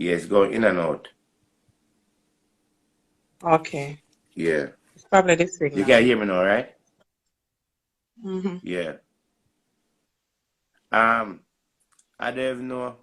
Yeah, it's going in and out. Okay. Yeah. It's probably the You can signal. hear me now, right? Mm-hmm. Yeah. Um, I don't even know.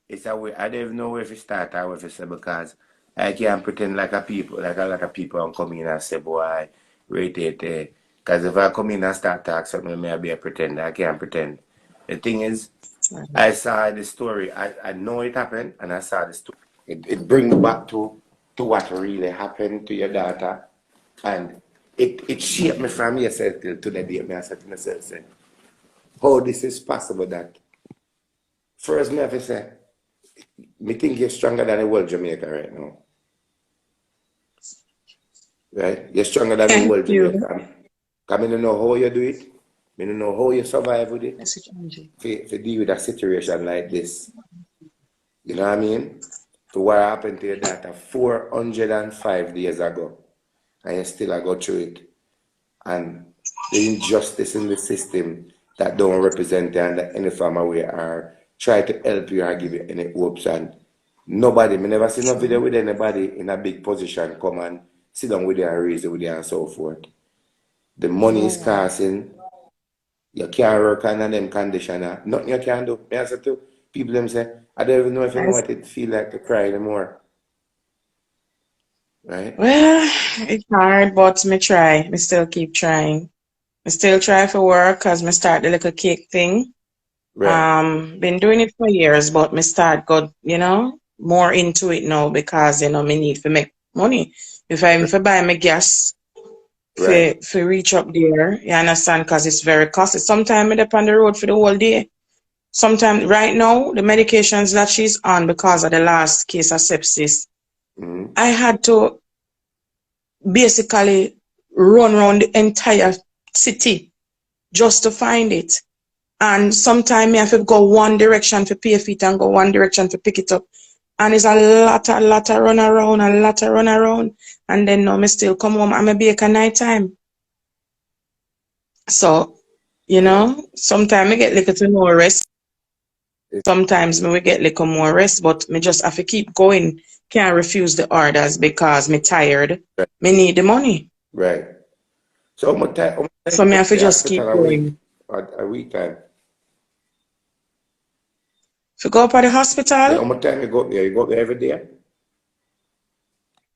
It's a way. I don't even know where to start or where to say because I can't pretend like a lot of people and come in and say, boy, rate it. Because if I come in and start talk something, may I be a pretender. I can't pretend. The thing is, Right. I saw the story. I know it happened, and I saw the story. It brings back to what really happened to your daughter, and it shaped me from yesterday till to the day. Me I said to myself, say, how this is possible that first me have to say, me think you're stronger than the whole Jamaica right now, right? You're stronger than the Thank whole you. Jamaica. Cause me don't know how you do it. Me don't know how you survive with it. Message Angie. To deal with a situation like this. You know what I mean? To what happened to your daughter 405 days ago. And you still go through it. And the injustice in the system that don't represent you under any form of way or try to help you or give you any hopes. And nobody, me never seen no video True. with anybody in a big position come and sit down with you and raise it with you and so forth. The money No is one. costing. You can't work under them conditioner. Nothing you can do. Me answer to people them say, I don't even know if you know Nice. what it feel like to cry anymore. Right? Well, it's hard, but me try. Me still keep trying. Me still try for work because me start the little cake thing. Right. Been doing it for years, but me start got, more into it now because, me need to make money. If I buy my gas Right. for reach up there, you understand, because it's very costly. Sometimes I dep on the road for the whole day. Sometimes right now, the medications that she's on because of the last case of sepsis, Mm-hmm. I had to basically run around the entire city just to find it. And sometimes I have to go one direction to pay for it and go one direction to pick it up. And it's a lot of run around, a lot of run around. And then now me still come home and I bake at night time. So, Yeah. sometimes I get little to no rest. It, Sometimes me will get little more rest, but me just have to keep going. Can't refuse the orders because me tired. right. Me need the money. Right. So how much time So you me go have to to the just hospital keep a week? going. A week time? If you go up at the Yeah, hospital, how much time you go there? You go there every day?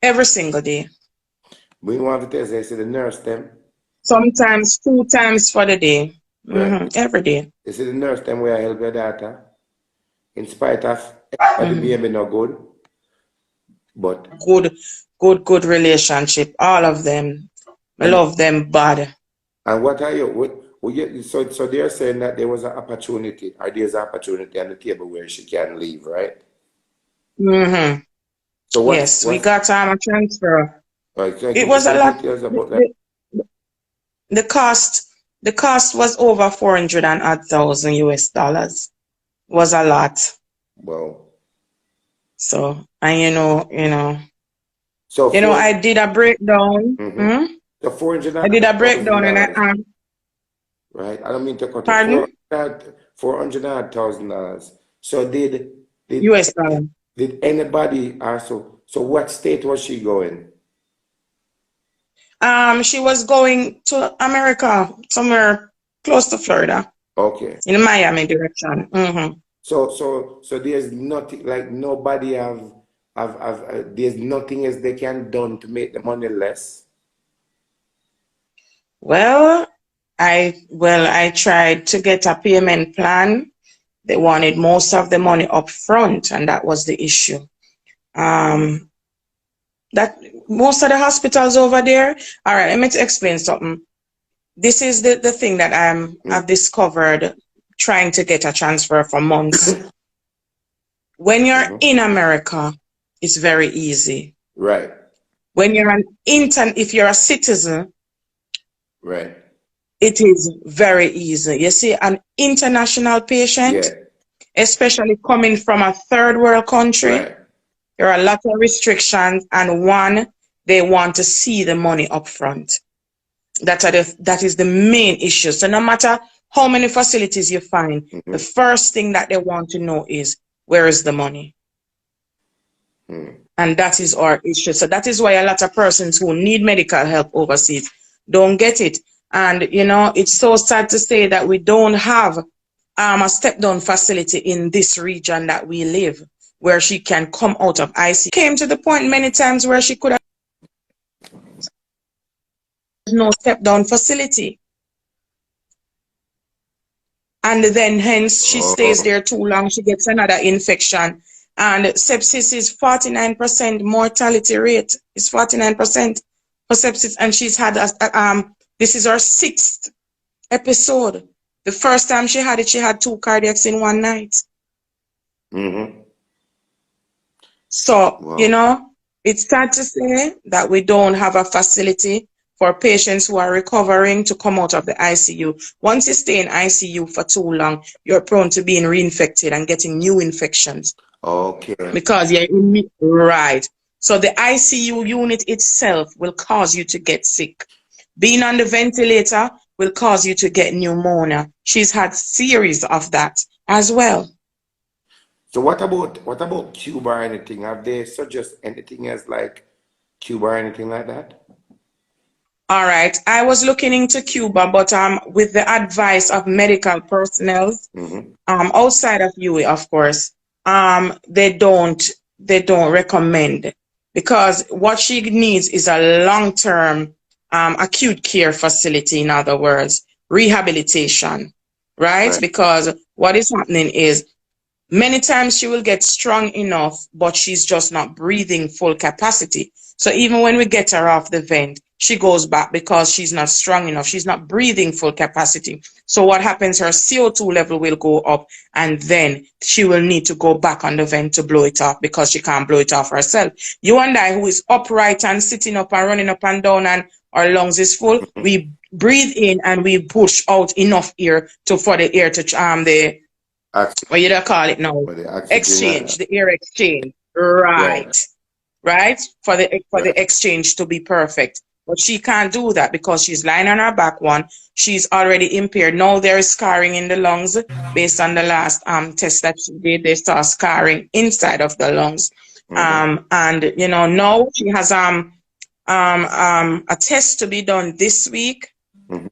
every single day. We want to tell you, say the nurse them. Sometimes 2 times for the day. Right. Every day. You see the nurse them where I help your daughter. In spite of everybody Mm. being no good. But Good relationship. All of them. I and love them bad. and what are you so they're saying that there was an opportunity or there's an opportunity on the table where she can leave, right? hmm So Yes, we what's got a transfer. can you It give me was a some lot. details The, about that? the, the cost, the cost was over 400 and odd thousand US dollars. Was a lot. Well, So, and so I did a breakdown. mm-hmm. So four hundred I and did a thousand breakdown and I dollars, right? I don't mean to cut you. pardon? 400,000 dollars. So did US dollar. did anybody also? So what state was she going? She was going to America, somewhere close to Florida, Okay. in the Miami direction. So there's nothing like nobody have there's nothing else they can done to make the money less. Well, I tried to get a payment plan. They wanted most of the money up front, and that was the issue. Um, that most of the hospitals over there. All right, let me explain something. This is the thing that Mm. I've discovered trying to get a transfer for months. When you're Mhm. in America, it's very easy. Right, When if you're a citizen, right, it is very easy. You see, an international patient, yeah, especially coming from a third world country, right, there are a lot of restrictions, and one, they want to see the money up front. That is the main issue. So no matter how many facilities you find, the hmm first thing that they want to know is where is the money? And that is our issue. So that is why a lot of persons who need medical help overseas don't get it. And, you know, it's so sad to say that we don't have a step-down facility in this region that we live, where she can come out of ICU. Came to the point many times where she could have no step-down facility. And then hence she stays Oh, there too long, she gets another infection. And sepsis is 49% mortality rate. It's 49% for sepsis. And she's had, this is her 6th episode. The first time she had it, she had 2 cardiacs in one night. So, you wow. know, it's sad to say that we don't have a facility for patients who are recovering to come out of the ICU. Once you stay in ICU for too long, you're prone to being reinfected and getting new infections Okay. because you're right. So the ICU unit itself will cause you to get sick. Being on the ventilator will cause you to get pneumonia. She's had series of that as well. So what about Cuba or anything? Have they suggest anything else like Cuba or anything like that? All right. I was looking into Cuba, but with the advice of medical personnel, outside of UA, of course, they don't recommend, because what she needs is a long-term acute care facility, in other words, rehabilitation, right? Right. Because what is happening is many times she will get strong enough, but she's just not breathing full capacity. So even when we get her off the vent, she goes back because she's not strong enough. She's not breathing full capacity. So what happens, her CO2 level will go up, and then she will need to go back on the vent to blow it off because she can't blow it off herself. You and I, who is upright and sitting up and running up and down and our lungs is full, we breathe in and we push out enough air for the air to the Ox- what you don't call it now, For the oxygen. exchange, the air exchange, Yeah. right, right, for the Right. exchange to be perfect. But she can't do that because she's lying on her back. One, she's already impaired. Now there is scarring in the lungs based on the last test that she did. They saw scarring inside of the lungs, and you know, now she has a test to be done this week.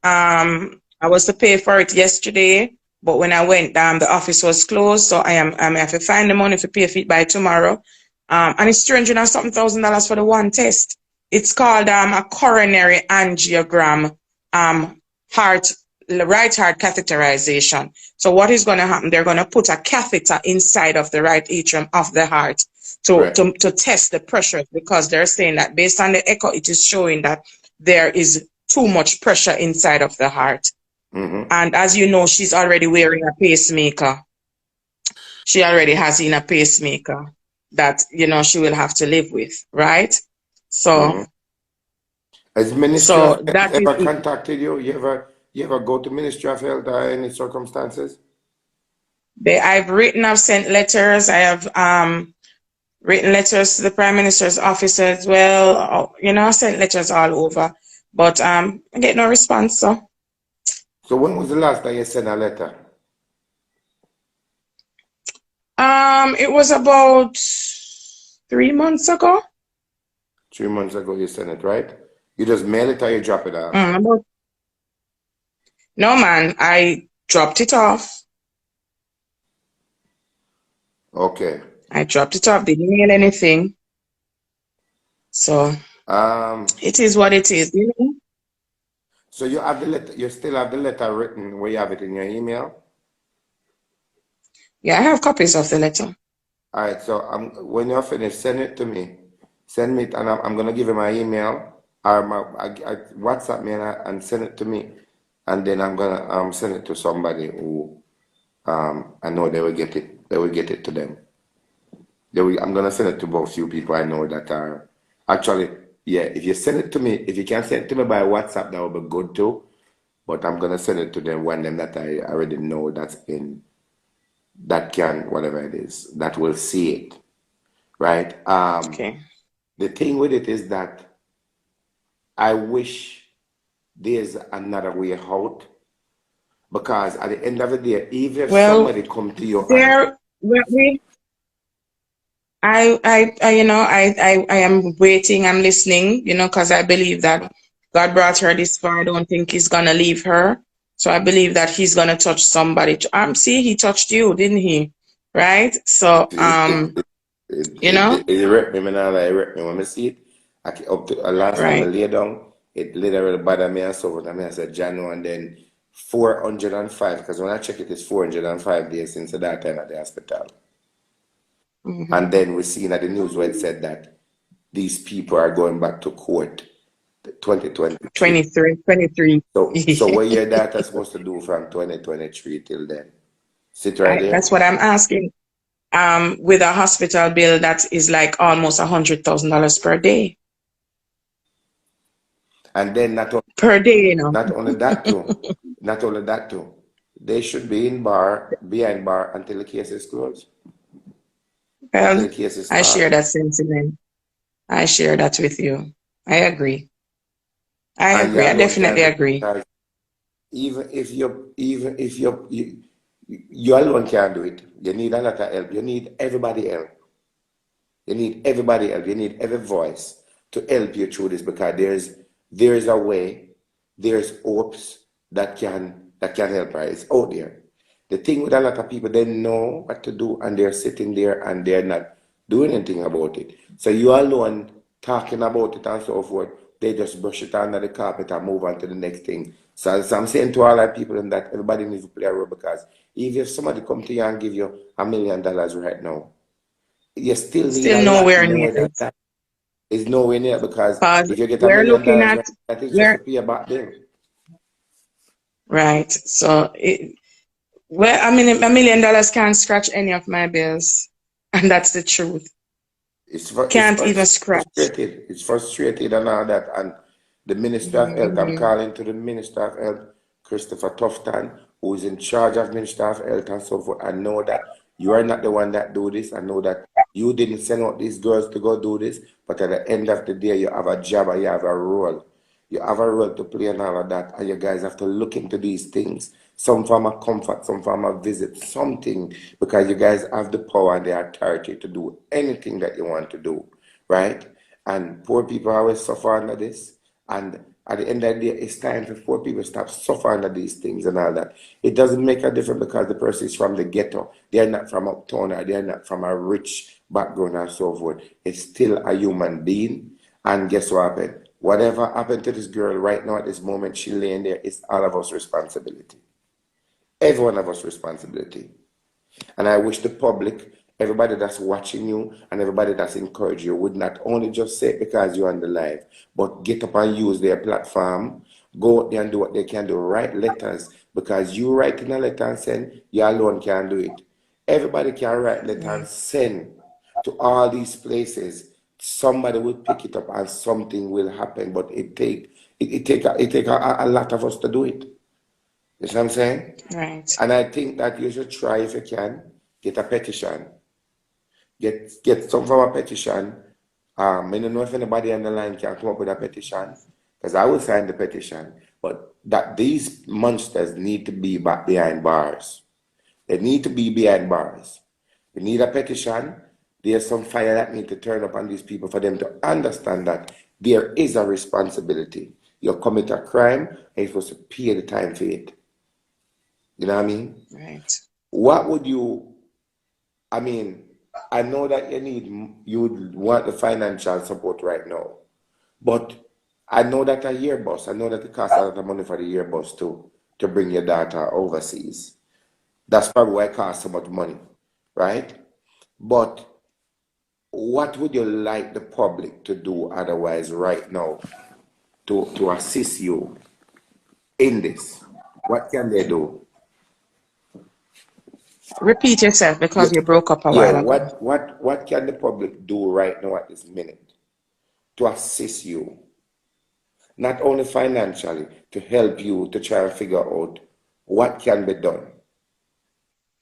I was to pay for it yesterday, but when I went down, the office was closed, so I have to find the money to pay for it by tomorrow. And it's $300 and something thousand for the one test. It's called a coronary angiogram, heart, right heart catheterization. So what is going to happen? They're going to put a catheter inside of the right atrium of the heart to Right. test the pressure, because they're saying that based on the echo, it is showing that there is too much pressure inside of the heart. And as you know, she's already wearing a pacemaker. She already has in a pacemaker that, you know, she will have to live with, right? So, Has Ministry of so Health that is ever it. contacted you? You ever go to Ministry of Health or any circumstances? I've sent letters. I have written letters to the Prime Minister's office as well. You know, I sent letters all over, but I get no response. So, So when was the last time you sent a letter? it was about 3 months ago. 3 months ago you sent it, right? You just mail it or you drop it off? No, man, I dropped it off. Okay. I dropped it off, didn't mail anything. So it is what it is, you know? So you have the letter, you still have the letter written where you have it in your email? Yeah, I have copies of the letter. All right, so when you're finished, send it to me. Send me it, and I'm gonna give you my email or WhatsApp me and send it to me, and then I'm gonna send it to somebody who I know they will get it. They will get it to them. I'm gonna send it to both few people I know that are actually, yeah. If you send it to me, if you can send it to me by WhatsApp, that would be good too. But I'm gonna send it to them when them that I already know that can, whatever it is, that will see it, right? Okay. The thing with it is that I wish there's another way out, because at the end of the day, even if Well, somebody come to you and there we I am waiting, I'm listening, because I believe that God brought her this far. I don't think he's gonna leave her. So I believe that he's gonna touch somebody. See, he touched you, didn't he? Right? It So, it it it you it, know, it, it wrecked me, man. It wrecked me when I see it. Up to last time I right. lay down, it literally bothered me and so on. I mean, I said January and then 405 because when I check it, it's 405 days since that time at the hospital. And Mm-hmm. then we seen at the news where it said that these people are going back to court 2023. 23, 23. So what your data supposed to do from 2023 till then? Sit right That's there. what I'm asking. With a hospital bill that is like almost $100,000 per day. And then Per day. not only that too, not only that too, they should be behind bar until the case is closed, until Well, the case is I share start. that sentiment. I share that with you. I agree. I And you agree. I alone definitely can do it agree. because even if you alone can't do it, you need a lot of help. You need everybody help. You need everybody help. You need every voice to help you through this because there's a way, there's hopes that can help, right? It's out there. The thing with a lot of people, they know what to do and they're sitting there and they're not doing anything about it. So you alone talking about it and so forth, they just brush it under the carpet and move on to the next thing. So I'm saying to all our people in that everybody needs to play a role because if somebody come to you and give you $1 million right now, you still need Still a lot nowhere near more than it. that. It's nowhere near because Because if you get a we're million looking dollars, at right, that is just to we're pay a back bill. right. So well, I mean $1 million can't scratch any of my bills. And that's the truth. Can't even It's scratch. frustrated. It's frustrated and all that. And the Minister of Health, I'm Mhm. calling to the Minister of Health, Christopher Tufton, who is in charge of Minister of Health and so forth. I know that you are not the one that do this. I know that you didn't send out these girls to go do this, but at the end of the day, you have a job and you have a role. You have a role to play and all of that, and you guys have to look into these things. Some form of comfort, some form of visit, something, because you guys have the power and the authority to do anything that you want to do, right? And poor people always suffer under this. And at the end of the day, it's time for poor people to stop suffering under these things and all that. It doesn't make a difference because the person is from the ghetto. They're not from uptown or they're not from a rich background and so forth. It's still a human being. And guess what happened? Whatever happened to this girl right now at this moment, she laying there, it's all of us responsibility. Every one of us responsibility. And I wish the public, everybody that's watching you and everybody that's encouraged you would not only just say it because you're on the live, but get up and use their platform, go out there and do what they can do, write letters, because you writing a letter and send, you alone can do it. Everybody can write letter and Right. send to all these places. Somebody will pick it up and something will happen, but it take a lot of us to do it. You see what I'm saying? Right. And I think that you should try if you can get a petition. Get some form of petition. I don't know if anybody on the line can come up with a petition, because I will sign the petition. But that these monsters need to be back behind bars. They need to be behind bars. We need a petition. There's some fire that need to turn up on these people for them to understand that there is a responsibility. You commit a crime and you're supposed to pay the time for it. You know what I mean? Right. What would you, I mean, I know that you would want the financial support right now, but I know that a year bus, I know that it costs a lot of money for the year bus to bring your data overseas. That's probably why it costs so much money, right? But what would you like the public to do otherwise right now to assist you in this? What can they do? Repeat yourself Yeah, because you broke up a yeah. while ago. What can the public do right now at this minute to assist you, not only financially, to help you to try and figure out what can be done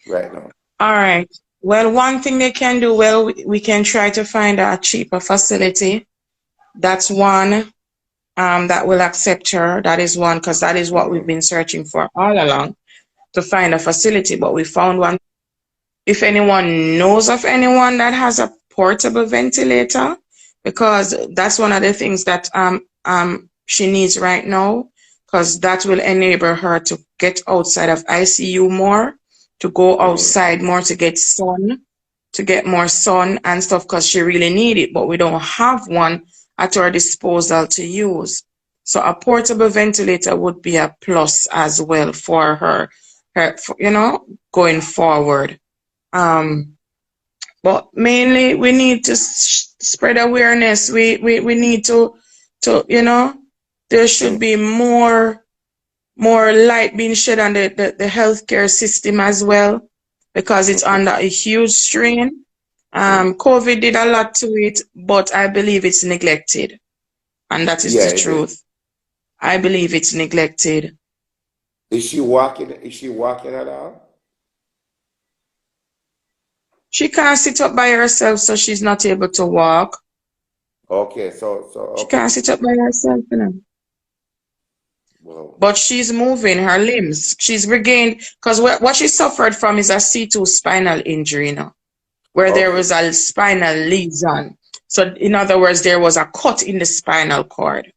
right now? All right. Well, one thing they can do, well, we can try to find a cheaper facility. That's one that will accept her. That is one, because that is what we've Mm-hmm. been searching for all along, to find a facility. But we found one. If anyone knows of anyone that has a portable ventilator, because that's one of the things that she needs right now, because that will enable her to get outside of ICU more, to go outside more, to get sun, to get more sun and stuff, because she really need it, but we don't have one at our disposal to use. So a portable ventilator would be a plus as well for her, going forward. But mainly we need to spread awareness. We need to there should be more light being shed on the healthcare system as well, because it's under a huge strain. COVID did a lot to it, but I believe it's neglected. And that is the truth. I believe it's neglected. Is she walking? Is she walking at all? She can't sit up by herself, so she's not able to walk. Okay, She can't sit up by herself, Wow. But she's moving her limbs. She's regained, because what she suffered from is a C2 spinal injury, where there was a spinal lesion. So in other words, there was a cut in the spinal cord.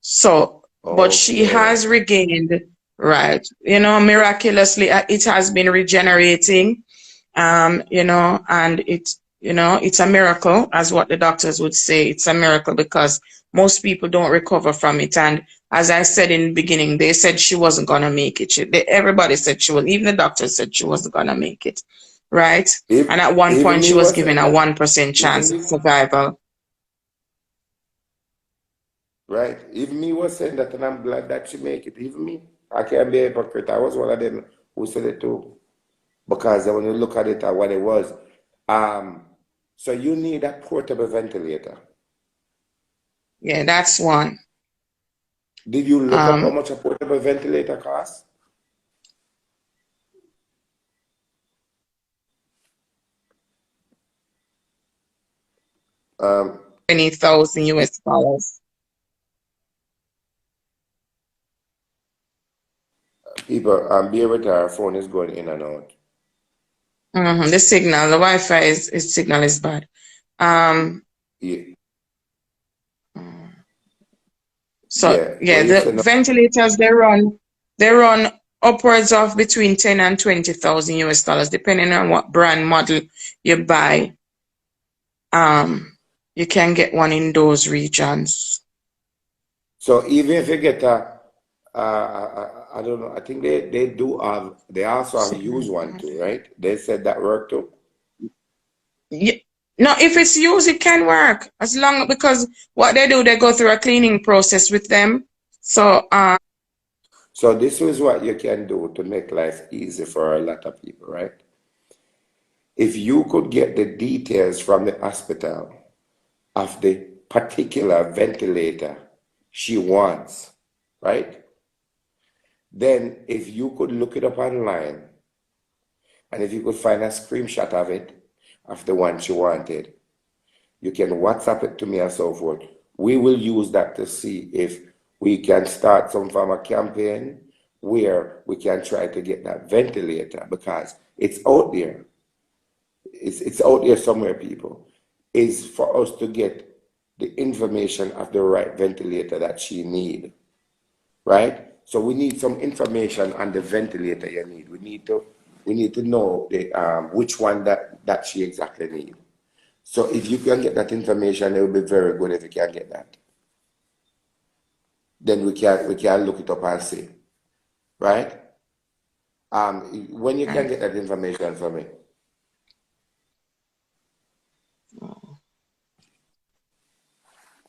So, but she has regained, right? Miraculously, it has been regenerating, and it's a miracle, as what the doctors would say. It's a miracle because most people don't recover from it. And as I said in the beginning, they said she wasn't going to make it. Everybody said she was, even the doctor said she wasn't going to make it, right? And at one point, she was given a 1% chance of survival. Right. Even me was saying that, and I'm glad that she make it. Even me. I can't be a hypocrite. I was one of them who said it too. Because when you look at it at what it was, so you need a portable ventilator. Yeah, that's one. Did you look up how much a portable ventilator costs? $20,000 US. People, bear with her phone is going in and out. The signal, the Wi-Fi signal is bad. Yeah. So yeah, the ventilators they run upwards of between 10 and 20,000 US dollars, depending on what brand model you buy. You can get one in those regions. So even if you get I don't know, I think they also have used one too, right? They said that worked too. Yeah. No, if it's used, it can work because what they do, they go through a cleaning process with them. So so this is what you can do to make life easy for a lot of people, right? If you could get the details from the hospital of the particular ventilator she wants, right? Then if you could look it up online, and if you could find a screenshot of it, of the one she wanted, you can WhatsApp it to me and so forth. We will use that to see if we can start some form of campaign where we can try to get that ventilator, because it's out there. It's out there somewhere, people. Is for us to get the information of the right ventilator that she need, right? So we need some information on the ventilator you need. We need to know which one that she exactly need. So if you can get that information, it will be very good if you can get that. Then we can look it up and see, right? When you can get that information for me.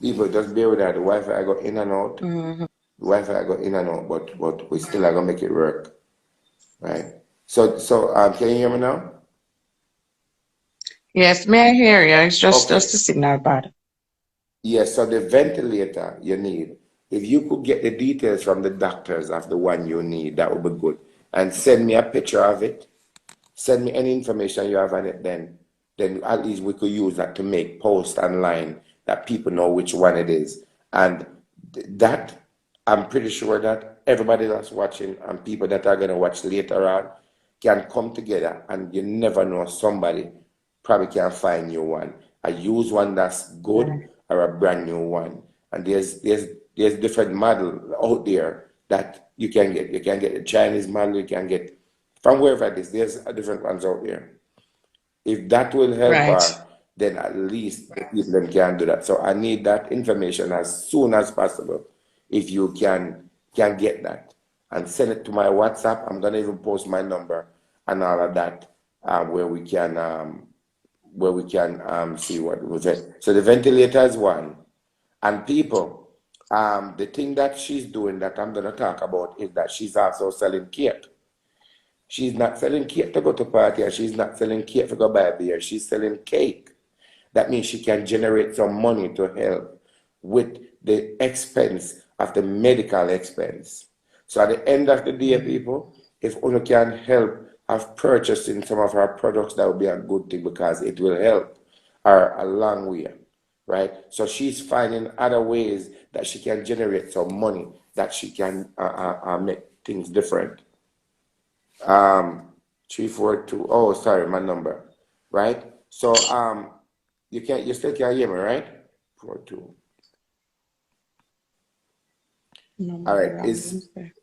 People just bear with that. The Wi-Fi got in and out. The Wi-Fi got in and out, but we still are gonna make it work, right? So can you hear me now? Yes, may I hear you? It's just the signal bad. Yes, so the ventilator you need, if you could get the details from the doctors of the one you need, that would be good. And send me a picture of it. Send me any information you have on it, then at least we could use that to make posts online that people know which one it is. And that, I'm pretty sure that everybody that's watching and people that are going to watch later on can come together, and you never know, somebody probably can find you one. A used one that's good Right. or a brand new one. And there's different model out there that you can get. You can get the Chinese model, you can get from wherever it is. There's different ones out there. If that will help Right. her, then at least the people them can do that. So I need that information as soon as possible. If you can get that and send it to my WhatsApp, I'm gonna even post my number and all of that, where we can see what was it. So the ventilator is one. And people, the thing that she's doing that I'm gonna talk about is that she's also selling cake. She's not selling cake to go to party, and she's not selling cake to go buy beer. She's selling cake. That means she can generate some money to help with the expense of the medical expense. So at the end of the day, people, if one can help of purchasing some of her products, that would be a good thing because it will help her a long way, right? So she's finding other ways that she can generate some money that she can make things different. 342. Oh, sorry, my number, right? So you still can't hear me, right? 42. All right, Number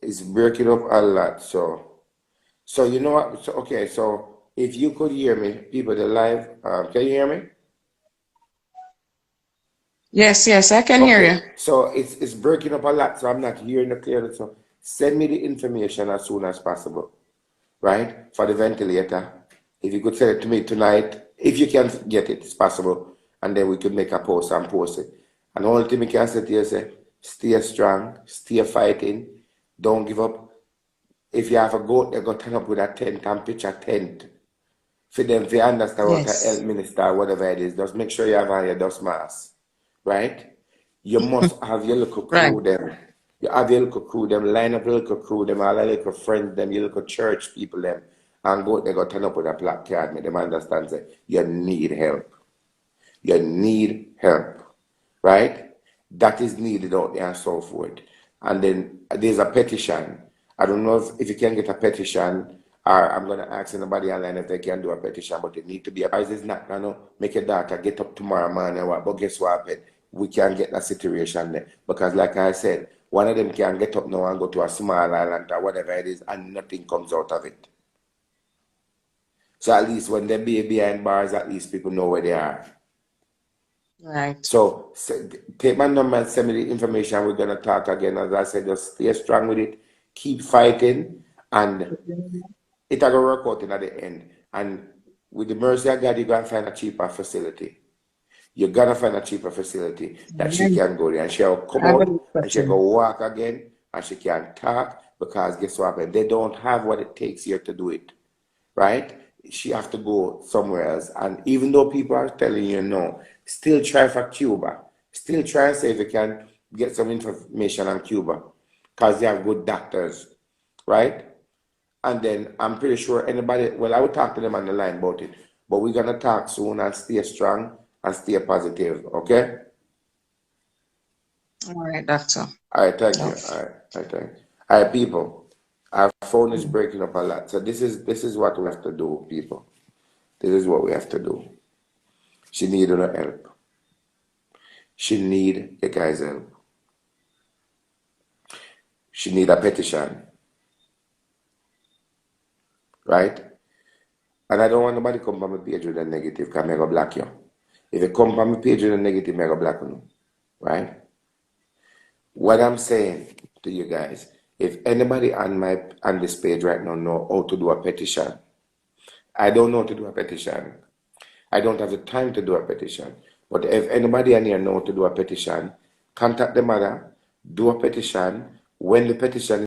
it's breaking up a lot. So you know what? So okay, so if you could hear me, people, the live, can you hear me? Yes, yes, I can hear you. Okay, so it's breaking up a lot, so I'm not hearing it clearly. So send me the information as soon as possible, right? For the ventilator. If you could send it to me tonight, if you can get it, it's possible. And then we could make a post and post it. And the only thing we can say to you is stay strong, stay fighting, don't give up. If you have a goat, they're going to turn up with a tent and pitch a tent. For them, if you understand what a health Yes. minister, or whatever it is, just make sure you have on your dust mask, right? You must have your little Right. crew them. You have your little crew them, line up your little crew them, all your little friends them, your little church people them, and go they go turn up with a placard, make them understand say you need help. You need help, right? That is needed out there and so forth. And then there's a petition. I don't know if you can get a petition, or I'm gonna ask anybody online if they can do a petition, but it need to be a price is not gonna make your daughter get up tomorrow morning. But guess what happened? We can get that situation there. Because like I said, one of them can get up now and go to a small island or whatever it is, and nothing comes out of it. So at least when they be behind bars, at least people know where they are. Right. So take my number and send me the information. We're gonna talk again. As I said, just stay strong with it, keep fighting, and it'll go work out in at the end. And with the mercy of God, you're gonna find a cheaper facility. You're gonna find a cheaper facility that she can go there and she'll come I out believe and that she'll go too. walk again and she can talk because guess what happened? They don't have what it takes here to do it, right? She have to go somewhere else. And even though people are telling you no, still try for Cuba. Still try and see if you can get some information on Cuba because they have good doctors, right? And then I'm pretty sure anybody, well, I will talk to them on the line about it, but we're gonna talk soon and stay strong and stay positive, okay? All right, doctor. All right, thank you. No. All right, thank you. All right, people. Our phone is breaking up a lot, so this is what we have to do, people. This is what we have to do. She need your help. She need the guy's help. She need a petition, right? And I don't want nobody come from my page with a negative, because I'm going to block you. If you come from my page with a negative, I'm going to block you, right? What I'm saying to you guys, if anybody on this page right now know how to do a petition, I don't know how to do a petition. I don't have the time to do a petition. But if anybody on here know how to do a petition, contact the mother, do a petition. When the petition